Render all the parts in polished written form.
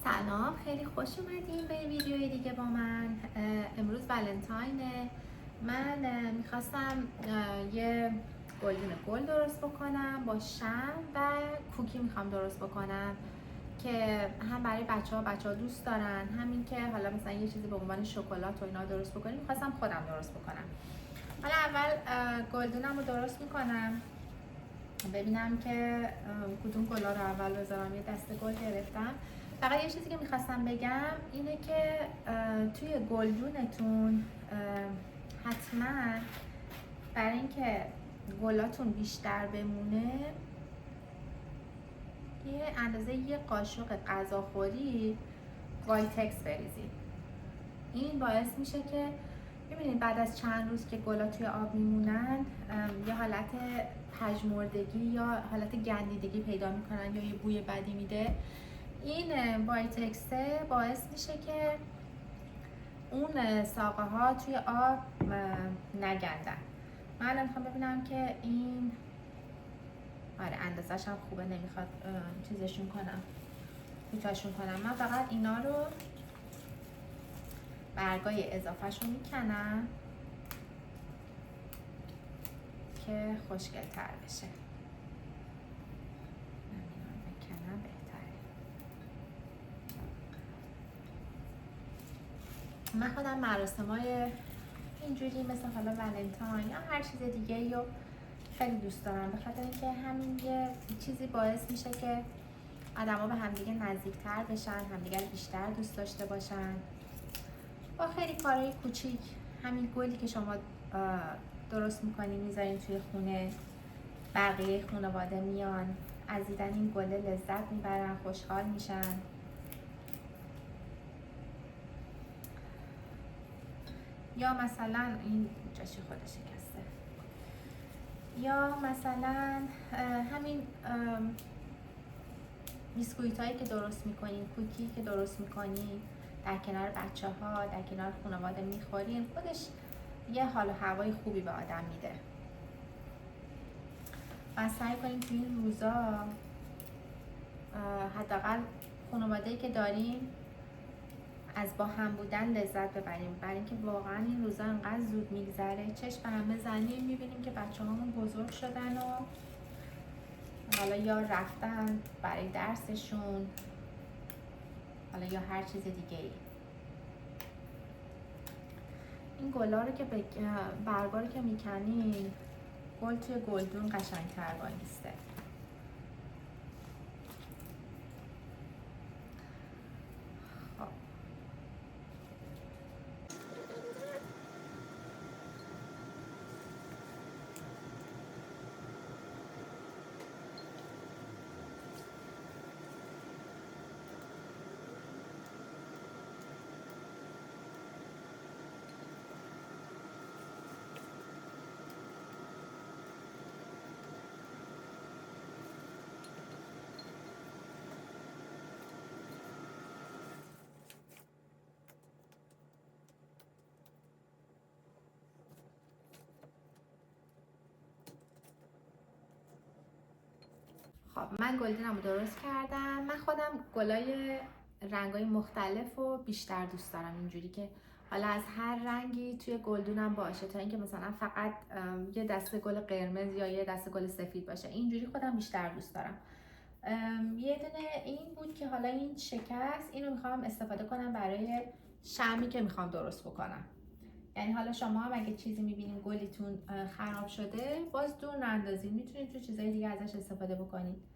سلام، خیلی خوش اومدین به ویدیوی دیگه با من. امروز ولنتاینه. من میخواستم یه گل درست بکنم با شم و کوکی میخوام درست بکنم که هم برای بچه ها دوست دارن، همین که حالا مثلا یه چیزی به عنوان شکلات و اینا درست بکنیم. میخواستم خودم درست بکنم. حالا اول گلدونم رو درست میکنم، ببینم که کدوم گلا رو اول بذارم. یه دسته گل گرفتم. فقط یه چیزی که میخواستم بگم اینه که توی گلدونتون حتما برای اینکه گلاتون بیشتر بمونه یه اندازه یه قاشق غذاخوری وایتکس بریزید. این باعث میشه که ببینید بعد از چند روز که گلا توی آب میمونن یه حالت پژمردگی یا حالت گندیدگی پیدا میکنن یا یه بوی بدی میده. این وایتکسه باعث میشه که اون ساقه ها توی آب نگندن. من الان میخوام ببینم که این اندازش هم خوبه، نمیخواد چیزشون کنم، کوتاهشون کنم. من فقط اینا رو برگای اضافهشون میکنم که خوشگل تر بشه. بکنم بهتره. من خودم مراسمای اینجوری مثل حالا ولنتاین یا هر چیز دیگه رو خیلی دوست دارم، به خاطر اینکه همین یه چیزی باعث میشه که آدما به همدیگه نزدیکتر بشن، همدیگه رو بیشتر دوست داشته باشن. با خیلی کارهای کوچیک، همین گلی که شما درست میکنین میذارین توی خونه، بقیه خانواده میان از دیدن این گله لذت میبرن، خوشحال میشن. یا مثلا این جاشی خودش شکسته، یا مثلا همین بیسکویت هایی که درست میکنین، کوکی که درست میکنین در کنار بچه ها، در کنار خانواده میخورین، خودش یه حال و هوای خوبی به آدم میده. و سعی کنیم توی این روزا حداقل خانواده‌ای که داریم از با هم بودن لذت ببریم، برای اینکه واقعا این روزا انقدر زود میگذره. چشم به هم بزنیم میبینیم که بچه‌هامون بزرگ شدن و حالا یا رفتن برای درسشون، حالا یا هر چیز دیگه ای. این گلا رو که برگا رو که میکنین، گل توی گلدون قشنگ‌تر وایسته. خب من گلدونم رو درست کردم. من خودم گلای رنگای مختلف و بیشتر دوست دارم، اینجوری که حالا از هر رنگی توی گلدونم باشه، تا اینکه مثلا فقط یه دسته گل قرمز یا یه دسته گل سفید باشه. اینجوری خودم بیشتر دوست دارم. یه دونه این بود که حالا این شکست، اینو میخوام استفاده کنم برای شمی که میخوام درست بکنم. یعنی حالا شما هم اگه چیزی میبینین گلیتون خراب شده، باز دور نندازین، میتونید تو چیزای دیگه ازش استفاده بکنید.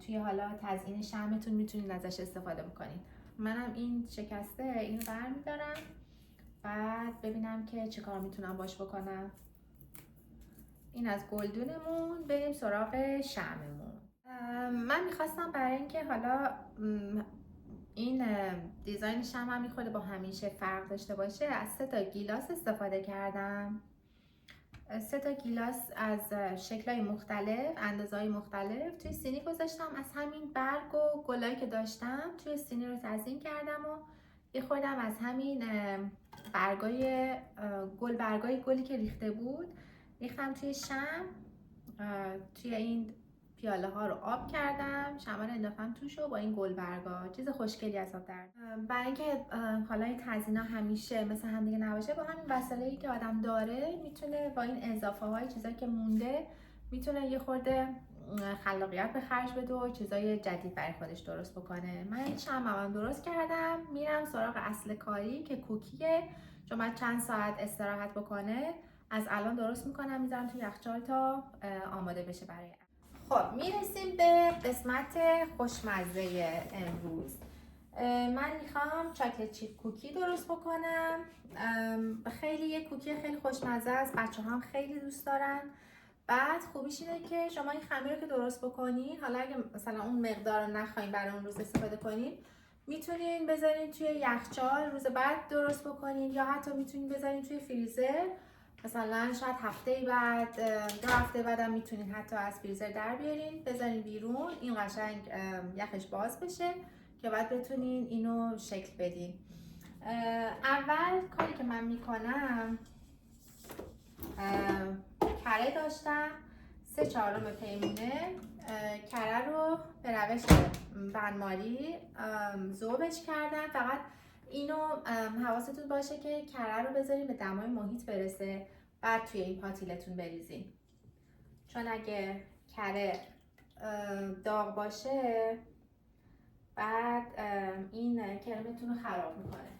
توی حالا تزیین شمعتون میتونید ازش استفاده بکنید. منم این شکسته، اینو برمیدارم، بعد ببینم که چه کار میتونم باش بکنم. این از گلدونمون. بریم سراغ شمعمون. من میخواستم برای اینکه حالا این دیزاین شمع میخوره با همیشه فرق داشته باشه، از 3 گیلاس استفاده کردم. 3 گیلاس از شکل‌های مختلف، اندازه‌های مختلف توی سینی گذاشتم. از همین برگ و گلایی که داشتم توی سینی رو تزیین کردم و یه خوردم از همین برگای گلی که ریخته بود ریختم توی شمع، توی این پیاله ها رو آب کردم، شمع رو انداختم توش و با این گلبرگا چیز خوشگلی از آب در. برای اینکه حالا این تزیینا همیشه مثل هم دیگه نباشه، با همین وسایلی که آدم داره میتونه با این اضافه های چیزایی که مونده میتونه یه خورده خلاقیت به خرج بده و چیزای جدید برای خودش درست بکنه. من این شمعم درست کردم، میرم سراغ اصل کاری که کوکیه، چون بعد چند ساعت استراحت بکنه. از الان درست میکنم، میذارم تو یخچال تا آماده بشه برای. خب میرسیم به قسمت خوشمزه امروز. من میخوام چاکلت چیپ کوکی درست بکنم. خیلی یه کوکی خیلی خوشمزه است، بچه هم خیلی دوست دارن. بعد خوبیش اینه که شما این خمیر رو که درست بکنین، حالا اگه مثلا اون مقدار رو نخواین برای اون روز استفاده کنین، میتونین بذارین توی یخچال روز بعد درست بکنین، یا حتی میتونین بذارین توی فریزر، مثلا شاید هفته بعد، 2 هفته بعدم میتونین حتی از فریزر در بیارین بذارین بیرون، این قشنگ یخش باز بشه که بعد بتونین اینو شکل بدین. اول کاری که من میکنم، کره داشتم 3/4 پیمونه، کره رو به روش بنماری ذوبش کردم. فقط اینو حواستون باشه که کره رو بذارین به دمای محیط برسه، بعد توی این پاتیلتون بریزین، چون اگه کره داغ باشه بعد این کرمتون رو خراب میکنه.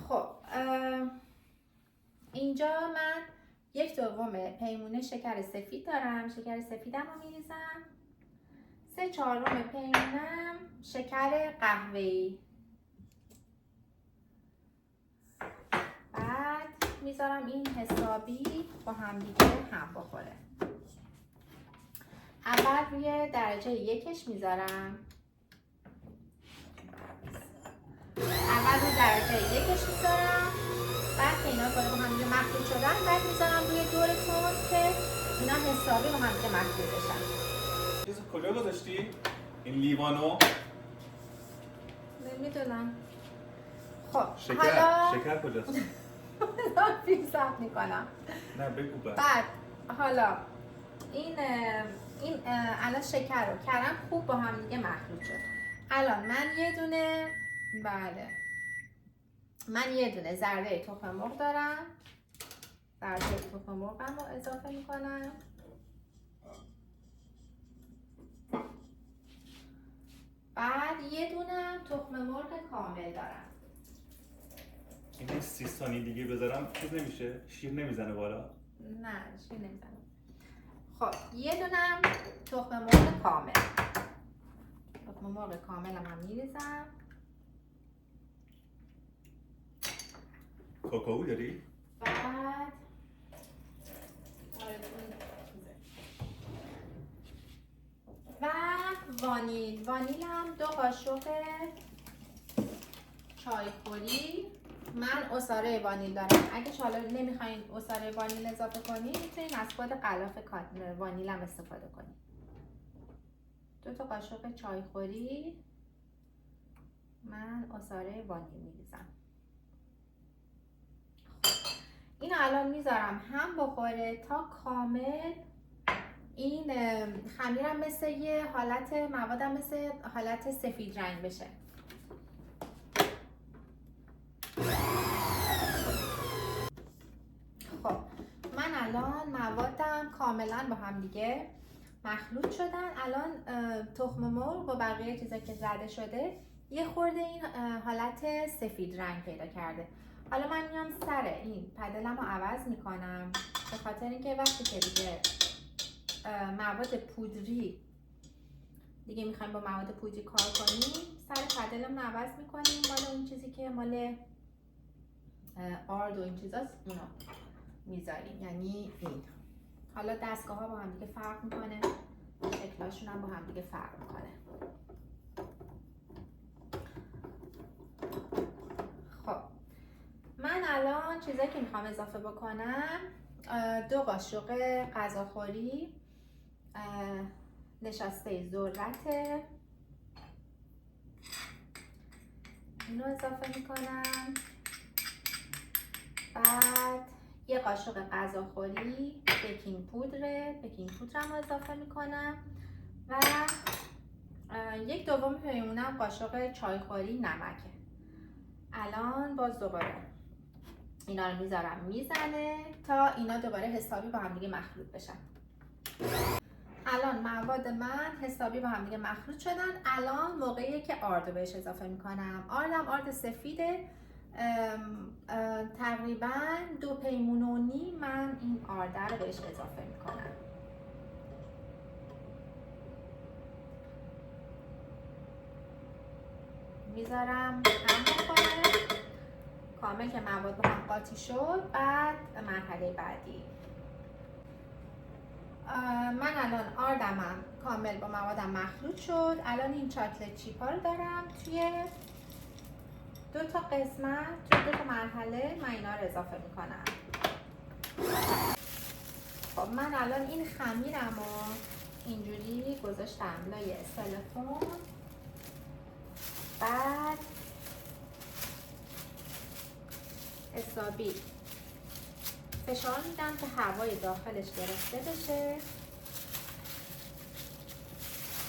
خب اینجا من 1/2 پیمونه شکر سفید دارم، شکر سفیدم رو میریزم. 3/4 پیمونم شکر قهوه‌ای. بعد میذارم این حسابی با همدیگه هم بخوره. اول روی درجه 1 میذارم. بعد که اینا با همدیگه مخلوط شدن، بعد میذارم روی دورتون که اینا حسابی با همدیگه مخلوط بشن. چیز کجا گذاشتی؟ این لیوانو؟ نمیدونم. خب شکر کجاست؟ فیلساف میکنم. نه بگو. بعد حالا این الان شکر رو کرم خوب با هم دیگه مخلوط شد. الان من یه دونه زرده تخم مرغ دارم. زرده تخم مرغم رو اضافه میکنم. بعد یه دونه تخم مرغ کامل دارم. این 30 ثانیه دیگه بذارم چیز نمیشه؟ شیر نمیزنه بالا؟ نه شیر نمیزنه. خب یه دونم تخم مرغ کامل. تخم مرغ کامل هم میریزم. کوکائو داری؟ بعد و وانیل هم 2 قاشق چایخوری. من عصاره وانیل دارم، اگه حالا نمیخواین عصاره وانیل اضافه کنید میتونید از خود غلاف وانیل هم استفاده کنید. 2 قاشق چایخوری من عصاره وانیل میریزم. این الان میذارم هم بخوره تا کامل این خمیرم مثل یه حالت موادم مثل حالت سفید رنگ بشه. خب من الان موادم کاملا با هم دیگه مخلوط شدن. الان تخم مرغ و بقیه چیزا که زده شده یه خورده این حالت سفید رنگ پیدا کرده. حالا من میام سر این پدلم رو عوض میکنم، به خاطر اینکه وقتی که دیگه مواد پودری دیگه میخوایم با مواد پودری کار کنیم، سر پدلم رو عوض میکنیم مال اون چیزی که مال آرد و این چیزاست اونو میذاریم، یعنی این. حالا دستگاه ها با هم دیگه فرق میکنه، شکلاشون هم با هم دیگه فرق میکنه. خب من الان چیزایی که میخوام اضافه بکنم، 2 قاشق غذاخوری نشاسته ذرت، اینو اضافه میکنم. بعد یه قاشق غذاخوری بیکینگ پودرم اضافه میکنم و یک دوم پیمونم قاشق چایخوری نمکه. الان باز دوباره اینا رو میذارم میزنه تا اینا دوباره حسابی با هم دیگه مخلوط بشن. الان مواد من حسابی با هم دیگه مخلوط شدن. الان موقعیه که آرد رو بهش اضافه میکنم. آرد سفیده، تقریبا 2 پیمونه و نیم من این آرد رو بهش اضافه میکنم. میذارم هم بخوره کامل که مواد با هم قاطی شد. بعد مرحله بعدی من الان آردمم کامل با موادم مخلوط شد. الان این چاکلت چیپ ها رو دارم توی 2 تا قسمت، توی 2 تا مرحله من اینا رو اضافه میکنم. خب من الان این خمیرم رو اینجوری گذاشتم لای سلفون. بعد حسابی فشار میدم که هوای داخلش گرفته بشه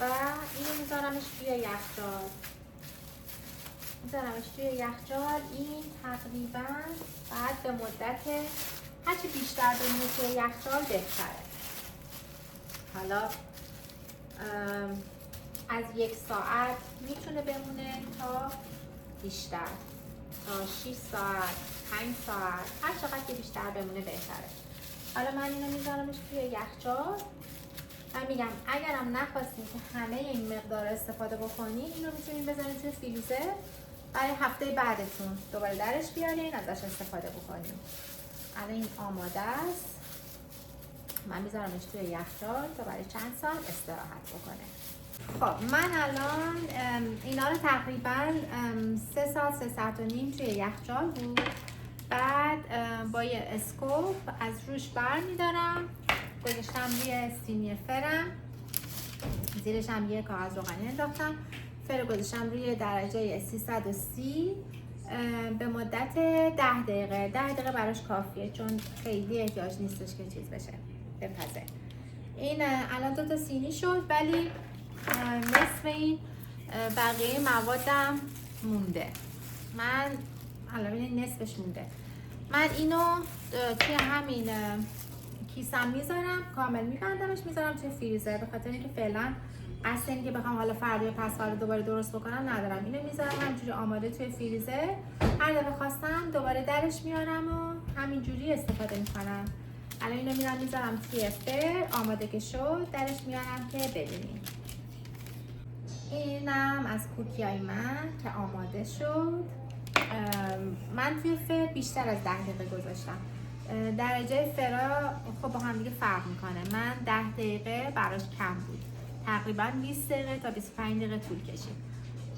و اینو میذارمش توی یخچال. این تقریبا بعد به مدت هرچی بیشتر بمونه توی یخچال بهتره. حالا از 1 ساعت میتونه بمونه تا بیشتر، تا 6 ساعت، 5 ساعت، هر چقدر که بیشتر بمونه بهتره. حالا من اینو میذارمش توی یخچال و میگم اگرم نخواستین که همه این مقدار استفاده بکنین، اینو میتونین بذارین توی فریزر برای هفته بعدتون دوباره درش بیارین ازش استفاده بکنین. الان این آماده است. من میذارمش توی یخچال تا برای چند ساعت استراحت بکنه. خب من الان اینا رو تقریبا 3 ساعت 3 ساعت و نیم توی یخچال بود. بعد با یه اسکوپ از روش بر میدارم، گذاشتم روی سینی فرم، زیرش هم یه کاغذ روغنی انداختم. فر گذاشتم روی درجه 330 به مدت 10 دقیقه. 10 دقیقه براش کافیه چون خیلی احتیاج نیستش که چیز بشه بپزه. این الان 2 تا سینی شد ولی نصف این بقیه موادم مونده. من الان نصفش مونده. من اینو توی همین کیسم میذارم، کامل میبندمش، میذارم توی فریزر به خاطر اینکه فعلا قصد اینه که بخوام حالا فردا یا پس فردا دوباره درست بکنم ندارم. اینو میذارم همینجوری آماده توی فریزر، هر دفعه خواستم دوباره درش میارم و همینجوری استفاده میکنم. الان اینو میذارم توی فر، آماده که شد درش میارم که ببینیم. اینم از کوکیای من که آماده شد. من توی فر بیشتر از 10 دقیقه گذاشتم. درجه فرا خب با هم دیگه فرق میکنه. من 10 دقیقه براش کم بود، تقریبا 20 دقیقه تا 25 دقیقه طول کشید.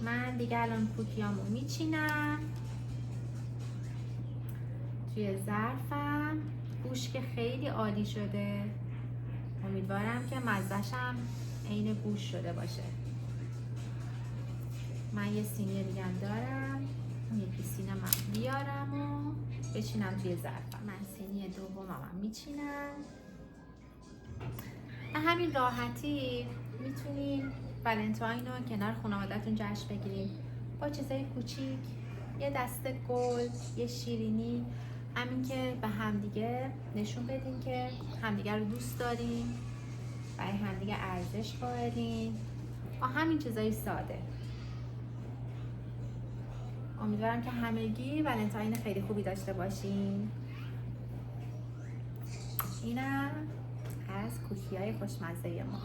من دیگه الان کوکیامو میچینم توی ظرفم. گوشت که خیلی عالی شده، امیدوارم که مزه‌شم عین گوشت شده باشه. من یه سینی دیگه دارم، یکی سینه من بیارم و بچینم توی ظرفم. من سینی دومم میچینم. همین راحتی میتونین ولنتاین رو کنار خانواده‌تون جشن بگیرین با چیزای کوچیک، یه دسته گل، یه شیرینی، همین که به همدیگه نشون بدین که همدیگه رو دوست دارین، برای همدیگه ارزش قائلین، با همین چیزای ساده. امیدوارم که همگی ولنتاین خیلی خوبی داشته باشین. اینم از کوکی‌های خوشمزه ما.